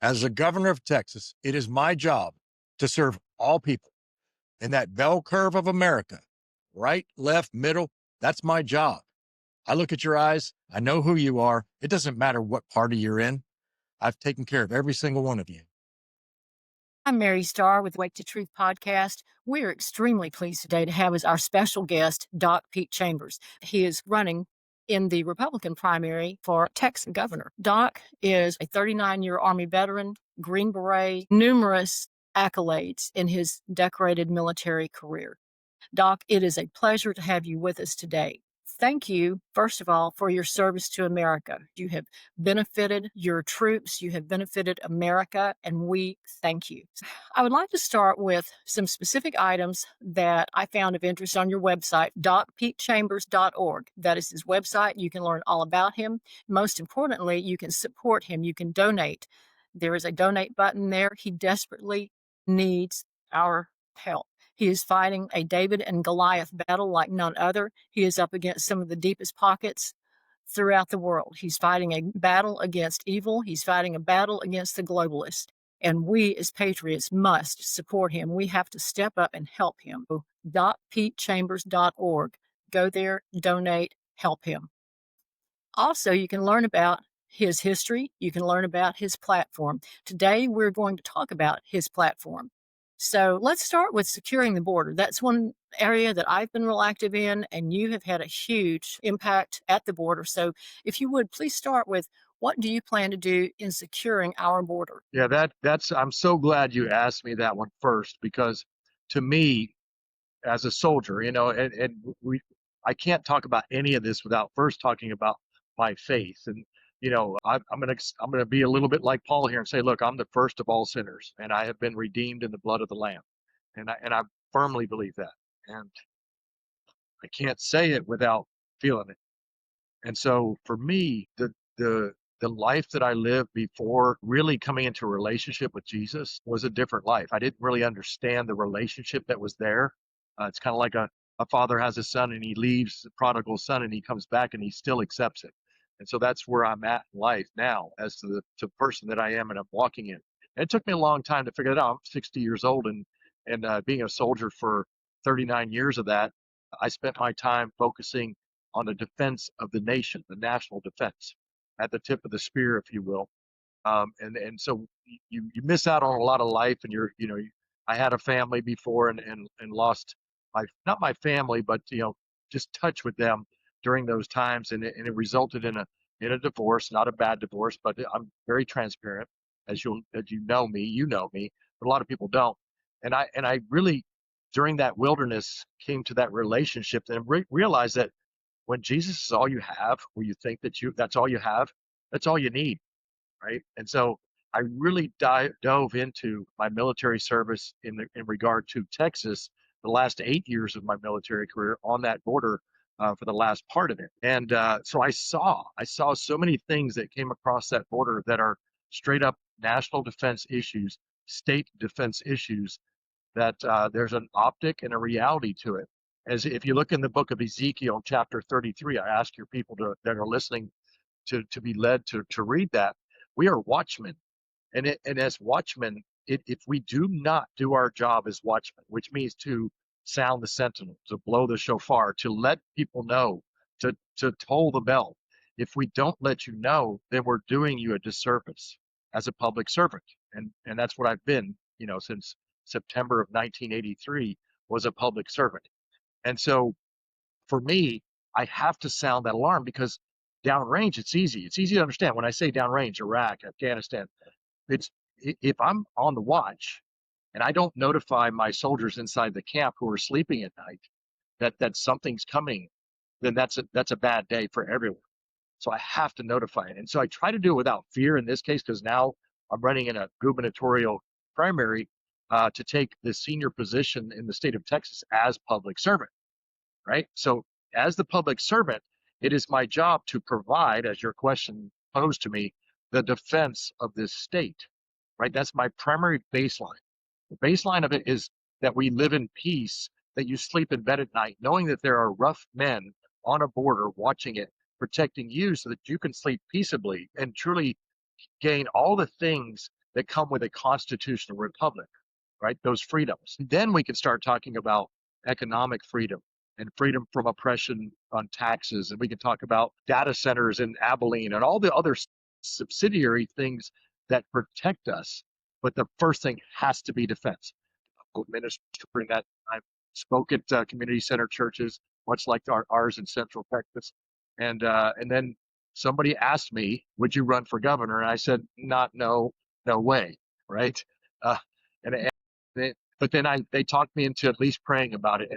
As the governor of Texas, it is my job to serve all people in that bell curve of America, right, left, middle. That's my job. I look at your eyes. I know who you are. It doesn't matter what party you're in. I've taken care of every single one of you. I'm Mary Starr with Wake to Truth podcast. We are extremely pleased today to have as our special guest, Doc Pete Chambers. He is running in the Republican primary for Texas governor. Doc is a 39-year Army veteran, Green Beret, numerous accolades in his decorated military career. Doc, it is a pleasure to have you with us today. Thank you, first of all, for your service to America. You have benefited your troops, you have benefited America, and we thank you. I would like to start with some specific items that I found of interest on your website, docpetechambers.org. That is his website. You can learn all about him. Most importantly, you can support him. You can donate. There is a donate button there. He desperately needs our help. He is fighting a David and Goliath battle like none other. He is up against some of the deepest pockets throughout the world. He's fighting a battle against evil. He's fighting a battle against the globalists. And we as patriots must support him. We have to step up and help him. .petechambers.org. Go there, donate, help him. Also, you can learn about his history. You can learn about his platform. Today, we're going to talk about his platform. So let's start with securing the border. That's one area that I've been real active in, and you have had a huge impact at the border. So if you would, please start with what do you plan to do in securing our border? Yeah, that's I'm so glad you asked me that one first, because to me, as a soldier, and I can't talk about any of this without first talking about my faith. And I'm gonna be a little bit like Paul here and say, look, I'm the first of all sinners, and I have been redeemed in the blood of the Lamb, and I firmly believe that, and I can't say it without feeling it. And so for me, the life that I lived before really coming into a relationship with Jesus was a different life. I didn't really understand the relationship that was there. It's kind of like a father has a son and he leaves the prodigal son and he comes back and he still accepts it. And so that's where I'm at in life now as to the person that I am and I'm walking in. And it took me a long time to figure it out. I'm 60 years old and being a soldier for 39 years of that, I spent my time focusing on the defense of the nation, the national defense, at the tip of the spear, if you will. And so you miss out on a lot of life, and I had a family before and lost my not my family, but just touch with them during those times, and it resulted in a divorce, not a bad divorce, but I'm very transparent, as you know me, but a lot of people don't, and I really during that wilderness came to that relationship and realized that when Jesus is all you have, where you think that's all you have, that's all you need, right? And so I really dove into my military service in regard to Texas, the last 8 years of my military career on that border for the last part of it. And so I saw so many things that came across that border that are straight up national defense issues, state defense issues, that there's an optic and a reality to it. As if you look in the book of Ezekiel, chapter 33, I ask your people that are listening to be led to read that. We are watchmen. And as watchmen, if we do not do our job as watchmen, which means to sound the sentinel, to blow the shofar, to let people know, to toll the bell, if we don't let you know, then we're doing you a disservice as a public servant. And that's what I've been, since September of 1983, was a public servant. And so for me, I have to sound that alarm because downrange, it's easy. It's easy to understand. When I say downrange, Iraq, Afghanistan, it's if I'm on the watch and I don't notify my soldiers inside the camp who are sleeping at night that something's coming, then that's a bad day for everyone. So I have to notify it. And so I try to do it without fear in this case, because now I'm running in a gubernatorial primary to take the senior position in the state of Texas as public servant, right? So as the public servant, it is my job to provide, as your question posed to me, the defense of this state, right? That's my primary baseline. The baseline of it is that we live in peace, that you sleep in bed at night, knowing that there are rough men on a border watching it, protecting you so that you can sleep peaceably and truly gain all the things that come with a constitutional republic, right? Those freedoms. Then we can start talking about economic freedom and freedom from oppression on taxes. And we can talk about data centers in Abilene and all the other subsidiary things that protect us. But the first thing has to be defense. Ministering that I spoke at community center churches, much like ours in Central Texas, and then somebody asked me, "Would you run for governor?" And I said, "Not, no, no way." Right? Uh, and but then they talked me into at least praying about it,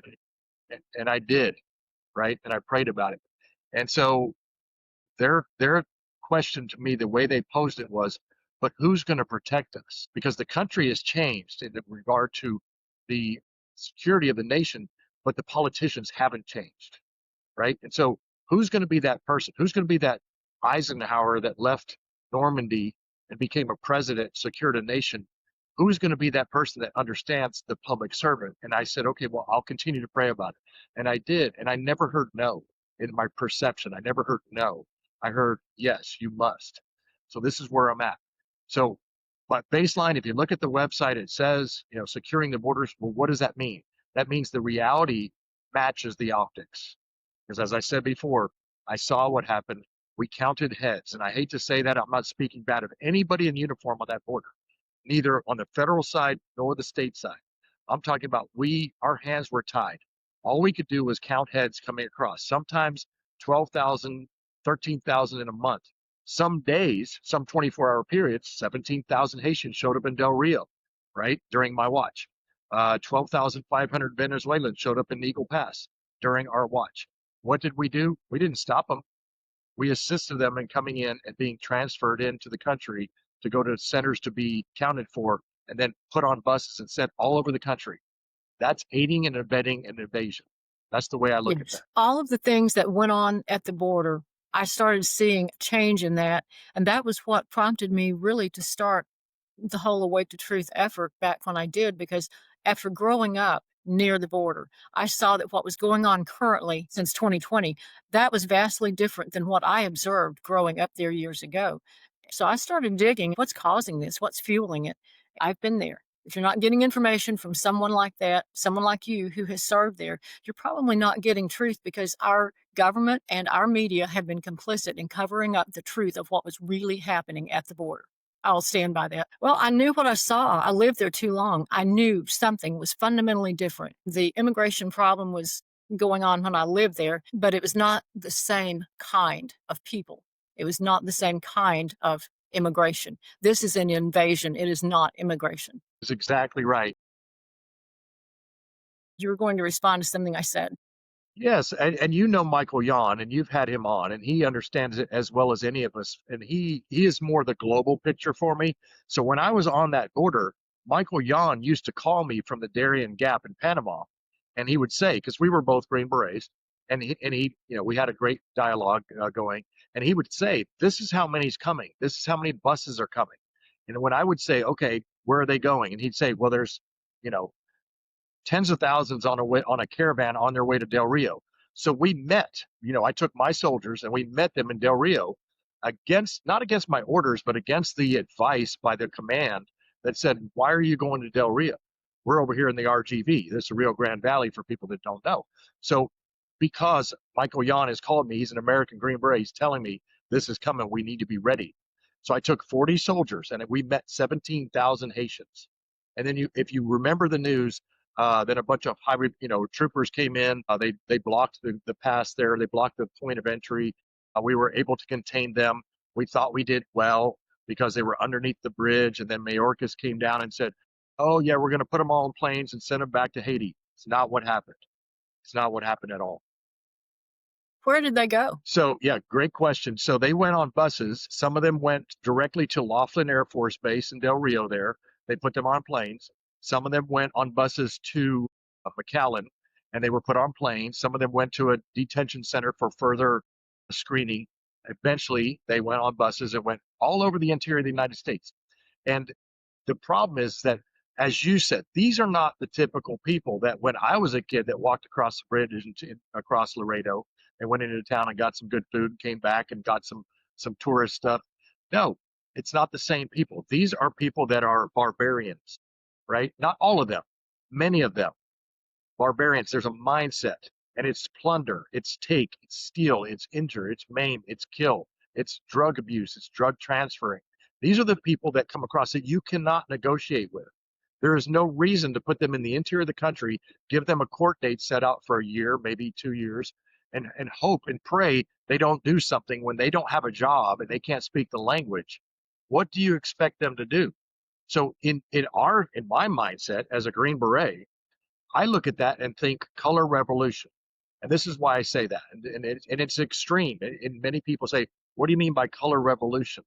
and I did, right? And I prayed about it. And so their question to me, the way they posed it was, but who's going to protect us? Because the country has changed in regard to the security of the nation, but the politicians haven't changed, right? And so who's going to be that person? Who's going to be that Eisenhower that left Normandy and became a president, secured a nation? Who's going to be that person that understands the public servant? And I said, okay, well, I'll continue to pray about it. And I did. And I never heard no in my perception. I never heard no. I heard, yes, you must. So this is where I'm at. So, but baseline, if you look at the website, it says, securing the borders. Well, what does that mean? That means the reality matches the optics. Because as I said before, I saw what happened. We counted heads. And I hate to say that. I'm not speaking bad of anybody in uniform on that border, neither on the federal side nor the state side. I'm talking about our hands were tied. All we could do was count heads coming across. Sometimes 12,000, 13,000 in a month. Some days, some 24-hour periods, 17,000 Haitians showed up in Del Rio, right, during my watch. 12,500 Venezuelans showed up in Eagle Pass during our watch. What did we do? We didn't stop them. We assisted them in coming in and being transferred into the country to go to centers to be counted for and then put on buses and sent all over the country. That's aiding and abetting an invasion. That's the way I look at that. All of the things that went on at the border, I started seeing change in that. And that was what prompted me really to start the whole Awake to Truth effort back when I did, because after growing up near the border, I saw that what was going on currently since 2020, that was vastly different than what I observed growing up there years ago. So I started digging what's causing this, what's fueling it. I've been there. If you're not getting information from someone like that, someone like you who has served there, you're probably not getting truth, because our government and our media have been complicit in covering up the truth of what was really happening at the border. I'll stand by that. Well, I knew what I saw. I lived there too long. I knew something was fundamentally different. The immigration problem was going on when I lived there, but it was not the same kind of people. It was not the same kind of immigration. This is an invasion. It is not immigration. That's exactly right. You were going to respond to something I said. Yes, and you know Michael Yon, and you've had him on, and he understands it as well as any of us. And he is more the global picture for me. So when I was on that border, Michael Yon used to call me from the Darien Gap in Panama, and he would say, because we were both Green Berets, and he, we had a great dialogue going, and he would say, "This is how many's coming. This is how many buses are coming." And when I would say, "Okay, where are they going?" and he'd say, "Well, there's, you know, tens of thousands on a caravan on their way to Del Rio." So we met, I took my soldiers and we met them in Del Rio not against my orders, but against the advice by the command that said, "Why are you going to Del Rio? We're over here in the RGV. This is the Rio Grande Valley for people that don't know." So because Michael Yon has called me, he's an American Green Beret, he's telling me this is coming, we need to be ready. So I took 40 soldiers and we met 17,000 Haitians. And then if you remember the news, then a bunch of hybrid, troopers came in. They blocked the pass there. They blocked the point of entry. We were able to contain them. We thought we did well because they were underneath the bridge. And then Mayorkas came down and said, "Oh yeah, we're going to put them all in planes and send them back to Haiti." It's not what happened. It's not what happened at all. Where did they go? So yeah, great question. So they went on buses. Some of them went directly to Laughlin Air Force Base in Del Rio there. They put them on planes. Some of them went on buses to McAllen, and they were put on planes. Some of them went to a detention center for further screening. Eventually, they went on buses and went all over the interior of the United States. And the problem is that, as you said, these are not the typical people that when I was a kid that walked across the bridge across Laredo and went into town and got some good food and came back and got some tourist stuff. No, It's not the same people. These are people that are barbarians, right? Not all of them, many of them. Barbarians, there's a mindset, and it's plunder, it's take, it's steal, it's injure, it's maim, it's kill, it's drug abuse, it's drug transferring. These are the people that come across that you cannot negotiate with. There is no reason to put them in the interior of the country, give them a court date set out for a year, maybe 2 years, and hope and pray they don't do something when they don't have a job and they can't speak the language. What do you expect them to do? So in my mindset as a Green Beret, I look at that and think color revolution. And this is why I say that. And it's extreme. And many people say, what do you mean by color revolution?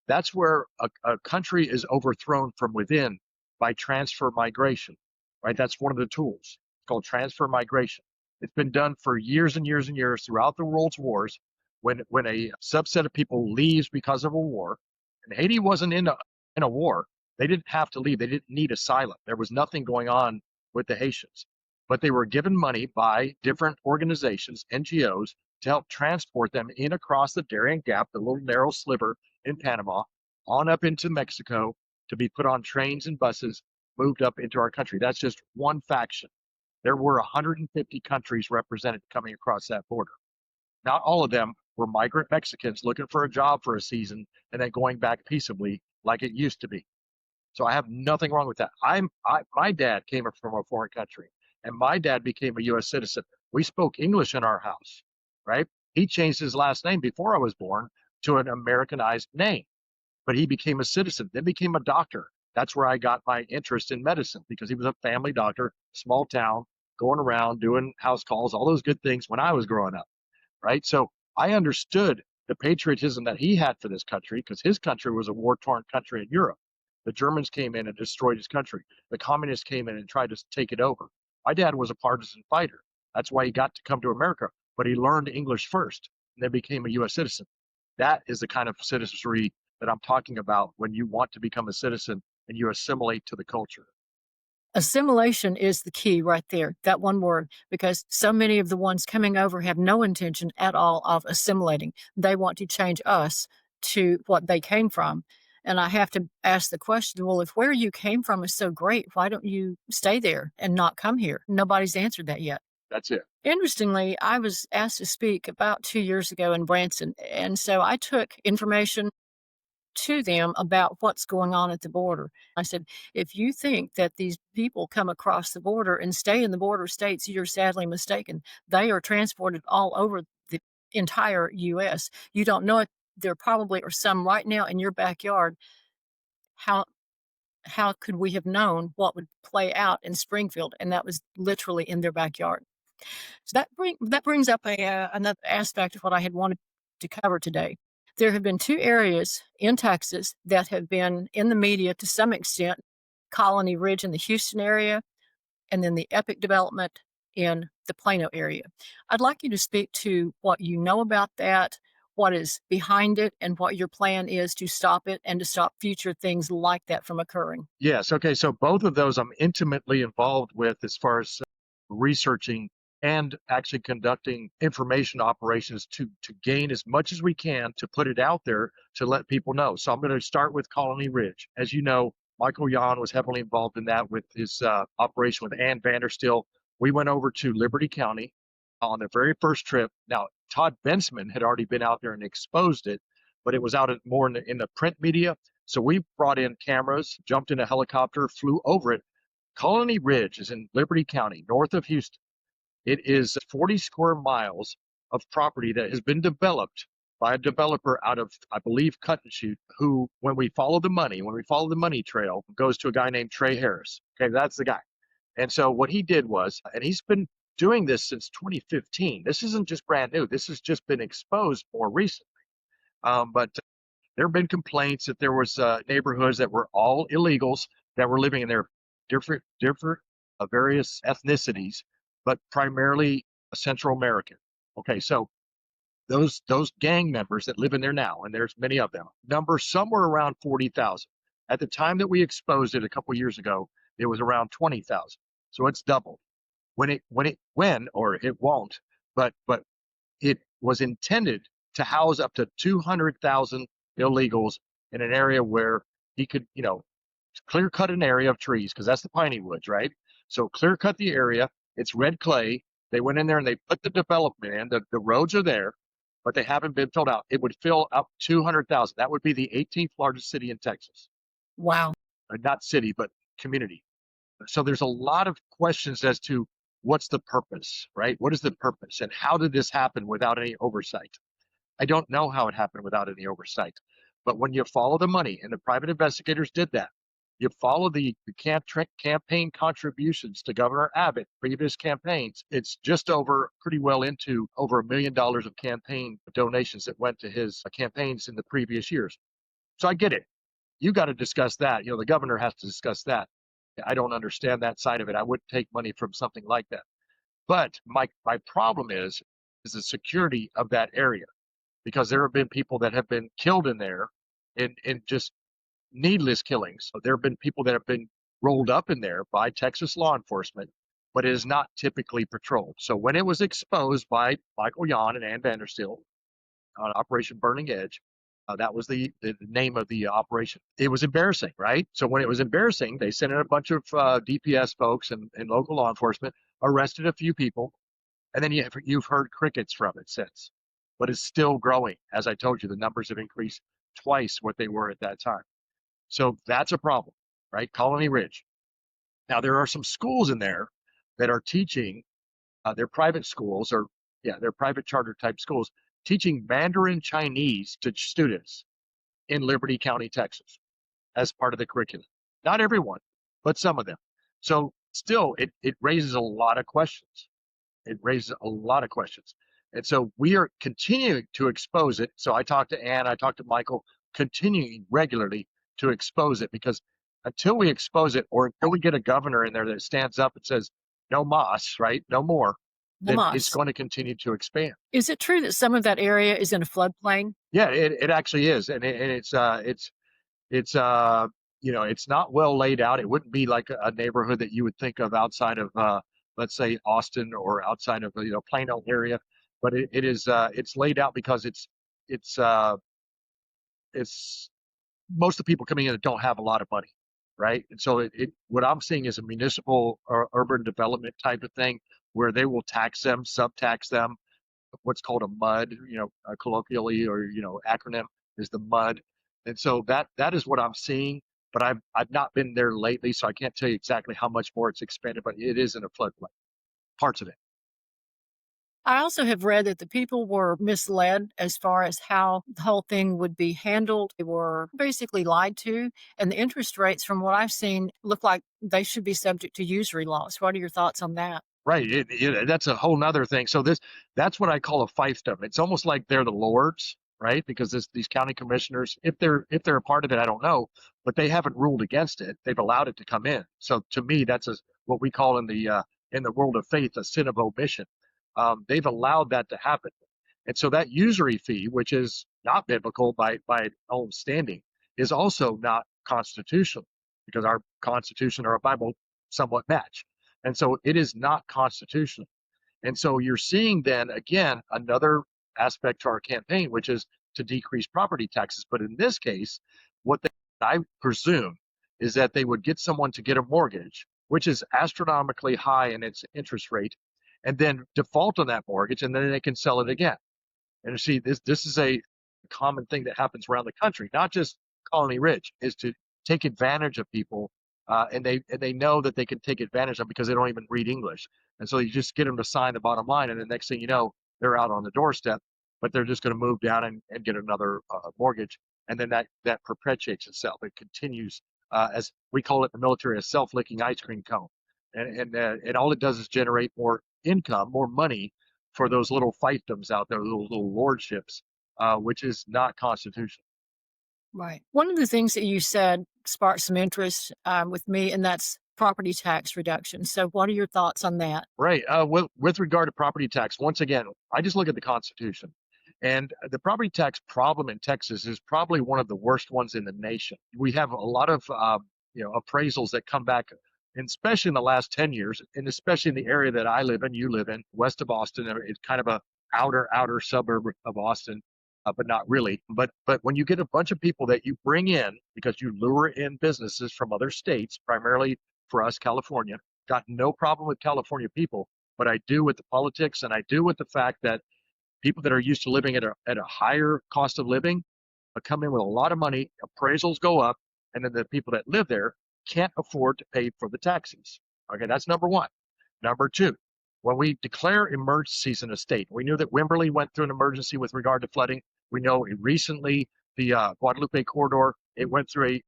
That's where a country is overthrown from within by transfer migration, right? That's one of the tools. It's called transfer migration. It's been done for years and years and years throughout the world's wars. When a subset of people leaves because of a war, and Haiti wasn't in a war, they didn't have to leave. They didn't need asylum. There was nothing going on with the Haitians, but they were given money by different organizations, NGOs, to help transport them in across the Darien Gap, the little narrow sliver in Panama, on up into Mexico to be put on trains and buses, moved up into our country. That's just one faction. There were 150 countries represented coming across that border. Not all of them were migrant Mexicans looking for a job for a season and then going back peaceably like it used to be. So I have nothing wrong with that. My dad came from a foreign country, and my dad became a U.S. citizen. We spoke English in our house, right? He changed his last name before I was born to an Americanized name, but he became a citizen, then became a doctor. That's where I got my interest in medicine because he was a family doctor, small town, going around doing house calls, all those good things when I was growing up, right? So I understood the patriotism that he had for this country because his country was a war-torn country in Europe. The Germans came in and destroyed his country. The communists came in and tried to take it over. My dad was a partisan fighter. That's why he got to come to America, but he learned English first and then became a U.S. citizen. That is the kind of citizenry that I'm talking about when you want to become a citizen and you assimilate to the culture. Assimilation is the key right there, that one word, because so many of the ones coming over have no intention at all of assimilating. They want to change us to what they came from. And I have to ask the question, well, if where you came from is so great, why don't you stay there and not come here? Nobody's answered that yet. That's it. Interestingly, I was asked to speak about 2 years ago in Branson. And so I took information to them about what's going on at the border. I said, if you think that these people come across the border and stay in the border states, you're sadly mistaken. They are transported all over the entire US. You don't know it. There probably are some right now in your backyard. How how could we have known what would play out in Springfield? And that was literally in their backyard. So that brings up another aspect of what I had wanted to cover today. There have been two areas in Texas that have been in the media to some extent: Colony Ridge in the Houston area, and then the Epic development in the Plano area. I'd like you to speak to what you know about that, what is behind it, and what your plan is to stop it and to stop future things like that from occurring. Yes. Okay. So both of those I'm intimately involved with as far as researching and actually conducting information operations to gain as much as we can to put it out there to let people know. So I'm going to start with Colony Ridge. As you know, Michael Yon was heavily involved in that with his operation with Ann Vanderstill. We went over to Liberty County on the very first trip. Now, Todd Bensman had already been out there and exposed it, but it was out more in the print media. So we brought in cameras, jumped in a helicopter, flew over it. Colony Ridge is in Liberty County, north of Houston. It is 40 square miles of property that has been developed by a developer out of, I believe, Cut and Shoot, who, when we follow the money trail, goes to a guy named Trey Harris. Okay, that's the guy. And so what he did was, and he's been doing this since 2015. This isn't just brand new. This has just been exposed more recently. But there have been complaints that there was neighborhoods that were all illegals that were living in there, different various ethnicities, but primarily Central American. Okay, so those gang members that live in there now, and there's many of them, number somewhere around 40,000. At the time that we exposed it a couple years ago, it was around 20,000. So it's doubled. When or it won't, but it was intended to house up to 200,000 illegals in an area where he could, clear cut an area of trees because that's the piney woods, right? So clear cut the area. It's red clay. They went in there and they put the development in. The roads are there, but they haven't been filled out. It would fill up 200,000. That would be the 18th largest city in Texas. Wow. Not city, but community. So there's a lot of questions as to what's the purpose, right? What is the purpose and how did this happen without any oversight? I don't know how it happened without any oversight. But when you follow the money, and the private investigators did that, you follow the campaign contributions to Governor Abbott, previous campaigns, it's just over, pretty well into over $1 million of campaign donations that went to his campaigns in the previous years. So I get it. You got to discuss that. The governor has to discuss that. I don't understand that side of it. I wouldn't take money from something like that. But my problem is the security of that area, because there have been people that have been killed in there in just needless killings. So there have been people that have been rolled up in there by Texas law enforcement, but it is not typically patrolled. So when it was exposed by Michael Yon and Ann Vandersteel on Operation Burning Edge, that was the name of the operation. It was embarrassing, right? So when it was embarrassing, they sent in a bunch of DPS folks and local law enforcement, arrested a few people, and then you've heard crickets from it since. But it's still growing. As I told you, the numbers have increased twice what they were at that time. So that's a problem, right? Colony Ridge. Now, there are some schools in there that are teaching, they're private schools, or yeah, they're private charter type schools, teaching Mandarin Chinese to students in Liberty County, Texas, as part of the curriculum. Not everyone, but some of them. So still, it raises a lot of questions. It raises a lot of questions. And so we are continuing to expose it. So I talked to Ann, I talked to Michael, continuing regularly to expose it, because until we expose it, or until we get a governor in there that stands up and says, no mas, right? No more, then it's Lamas. going to continue to expand. Is it true that some of that area is in a floodplain? Yeah, it actually is. And it's it's not well laid out. It wouldn't be like a neighborhood that you would think of outside of let's say Austin, or outside of Plano area, but it is it's laid out because it's it's most of the people coming in that don't have a lot of money, right? And so what I'm seeing is a municipal or urban development type of thing, where they will tax them, subtax them, what's called a MUD, colloquially, or acronym is the MUD. And so that is what I'm seeing. But I've not been there lately, so I can't tell you exactly how much more it's expanded. But it is in a floodplain, parts of it. I also have read that the people were misled as far as how the whole thing would be handled. They were basically lied to, and the interest rates, from what I've seen, look like they should be subject to usury laws. What are your thoughts on that? Right. That's a whole nother thing. So that's what I call a fiefdom. It's almost like they're the lords, right? Because these county commissioners, if they're a part of it, I don't know, but they haven't ruled against it. They've allowed it to come in. So to me, that's what we call in the world of faith a sin of omission. They've allowed that to happen, and so that usury fee, which is not biblical by own standing, is also not constitutional, because our Constitution or our Bible somewhat match. And so it is not constitutional. And so you're seeing then again another aspect to our campaign, which is to decrease property taxes. But in this case, I presume is that they would get someone to get a mortgage, which is astronomically high in its interest rate, and then default on that mortgage, and then they can sell it again. And you see, this is a common thing that happens around the country, not just Colony Ridge, is to take advantage of people, and they know that they can take advantage of them because they don't even read English, and so you just get them to sign the bottom line, and the next thing you know, they're out on the doorstep, but they're just going to move down and get another mortgage, and then that perpetuates itself. It continues, as we call it in the military, a self-licking ice cream cone, and all it does is generate more income, more money for those little fiefdoms out there, those little lordships, which is not constitutional. Right. One of the things that you said sparked some interest with me, and that's property tax reduction. So, what are your thoughts on that? Right. With regard to property tax, once again, I just look at the Constitution, and the property tax problem in Texas is probably one of the worst ones in the nation. We have a lot of appraisals that come back, and especially in the last 10 years, and especially in the area that I live in, you live in, west of Austin. It's kind of a outer suburb of Austin. but not really. But when you get a bunch of people that you bring in because you lure in businesses from other states, primarily for us, California, got no problem with California people, but I do with the politics, and I do with the fact that people that are used to living at a higher cost of living come in with a lot of money, appraisals go up, and then the people that live there can't afford to pay for the taxis. Okay, that's number one. Number two, when we declare emergencies in a state, we knew that Wimberley went through an emergency with regard to flooding. We know recently the Guadalupe corridor, it went through a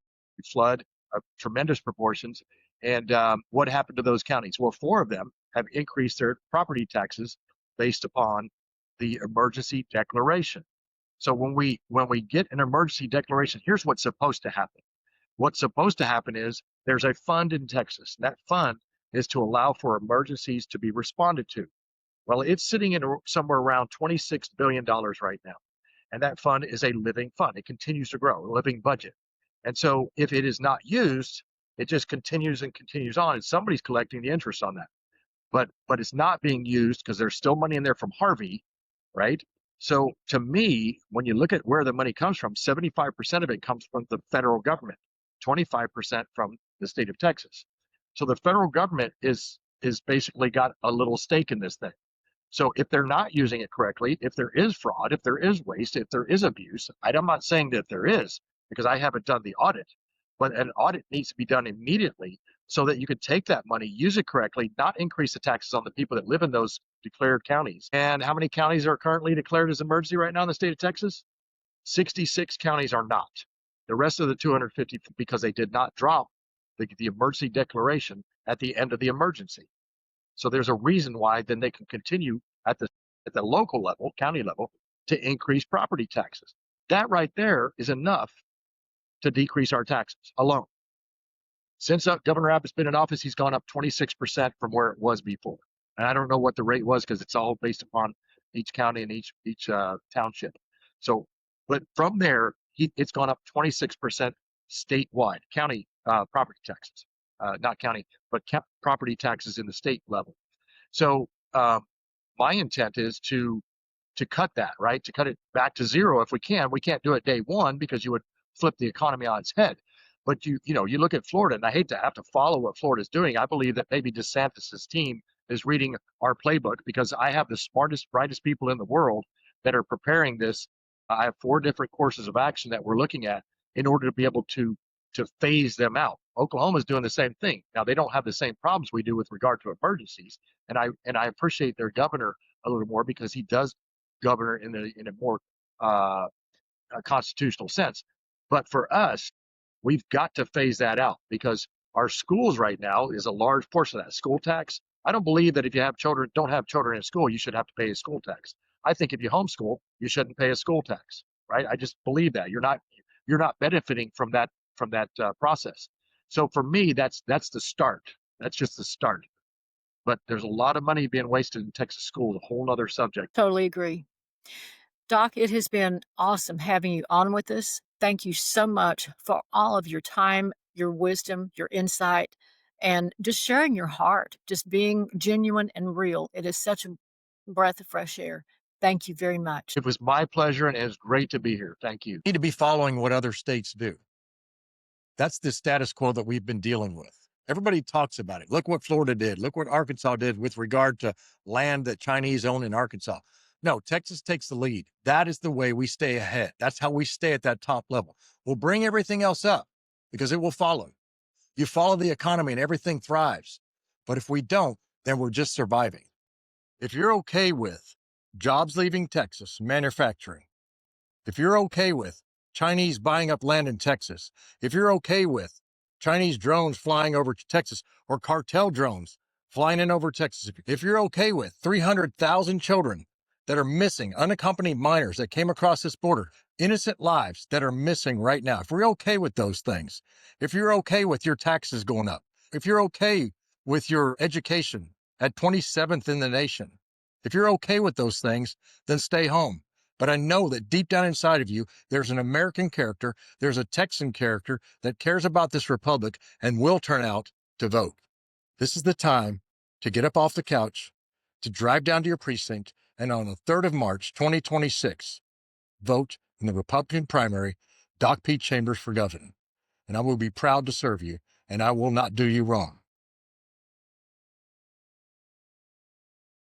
flood of tremendous proportions. And what happened to those counties? Well, four of them have increased their property taxes based upon the emergency declaration. So when we get an emergency declaration, here's what's supposed to happen. What's supposed to happen is there's a fund in Texas. That fund is to allow for emergencies to be responded to. Well, it's sitting in somewhere around $26 billion right now. And that fund is a living fund. It continues to grow, a living budget. And so if it is not used, it just continues and continues on, and somebody's collecting the interest on that. But it's not being used because there's still money in there from Harvey, right? So to me, when you look at where the money comes from, 75% of it comes from the federal government, 25% from the state of Texas. So the federal government is basically got a little stake in this thing. So if they're not using it correctly, if there is fraud, if there is waste, if there is abuse, I'm not saying that there is because I haven't done the audit, but an audit needs to be done immediately so that you could take that money, use it correctly, not increase the taxes on the people that live in those declared counties. And how many counties are currently declared as emergency right now in the state of Texas? 66 counties are not. The rest of the 250, because they did not drop the emergency declaration at the end of the emergency. So there's a reason why then they can continue at the local level, county level, to increase property taxes. That right there is enough to decrease our taxes alone. Since Governor Abbott's been in office, he's gone up 26% from where it was before. And I don't know what the rate was because it's all based upon each county and each township. So, but from there, it's gone up 26% statewide, county property taxes, not county, but property taxes in the state level. So my intent is to cut that, right? To cut it back to zero if we can. We can't do it day one because you would flip the economy on its head. But you look at Florida, and I hate to have to follow what Florida's doing. I believe that maybe DeSantis's team is reading our playbook because I have the smartest, brightest people in the world that are preparing this. I have 4 different courses of action that we're looking at in order to be able to phase them out. Oklahoma's doing the same thing. Now they don't have the same problems we do with regard to emergencies, and I appreciate their governor a little more because he does governor in a more constitutional sense. But for us, we've got to phase that out because our schools right now is a large portion of that school tax. I don't believe that if you don't have children in school, you should have to pay a school tax. I think if you homeschool, you shouldn't pay a school tax, right? I just believe that you're not benefiting from that process. So for me, that's the start. That's just the start. But there's a lot of money being wasted in Texas schools, a whole other subject. Totally agree. Doc, it has been awesome having you on with us. Thank you so much for all of your time, your wisdom, your insight, and just sharing your heart, just being genuine and real. It is such a breath of fresh air. Thank you very much. It was my pleasure, and it was great to be here. Thank you. Need to be following what other states do. That's the status quo that we've been dealing with. Everybody talks about it. Look what Florida did. Look what Arkansas did with regard to land that Chinese own in Arkansas. No, Texas takes the lead. That is the way we stay ahead. That's how we stay at that top level. We'll bring everything else up because it will follow. You follow the economy and everything thrives. But if we don't, then we're just surviving. If you're okay with jobs leaving Texas, manufacturing, if you're okay with Chinese buying up land in Texas, if you're okay with Chinese drones flying over to Texas or cartel drones flying in over Texas, if you're okay with 300,000 children that are missing, unaccompanied minors that came across this border, innocent lives that are missing right now, if we're okay with those things, if you're okay with your taxes going up, if you're okay with your education at 27th in the nation, if you're okay with those things, then stay home. But I know that deep down inside of you, there's an American character, there's a Texan character that cares about this republic and will turn out to vote. This is the time to get up off the couch, to drive down to your precinct, and on the 3rd of March, 2026, vote in the Republican primary, Doc Pete Chambers for governor. And I will be proud to serve you, and I will not do you wrong.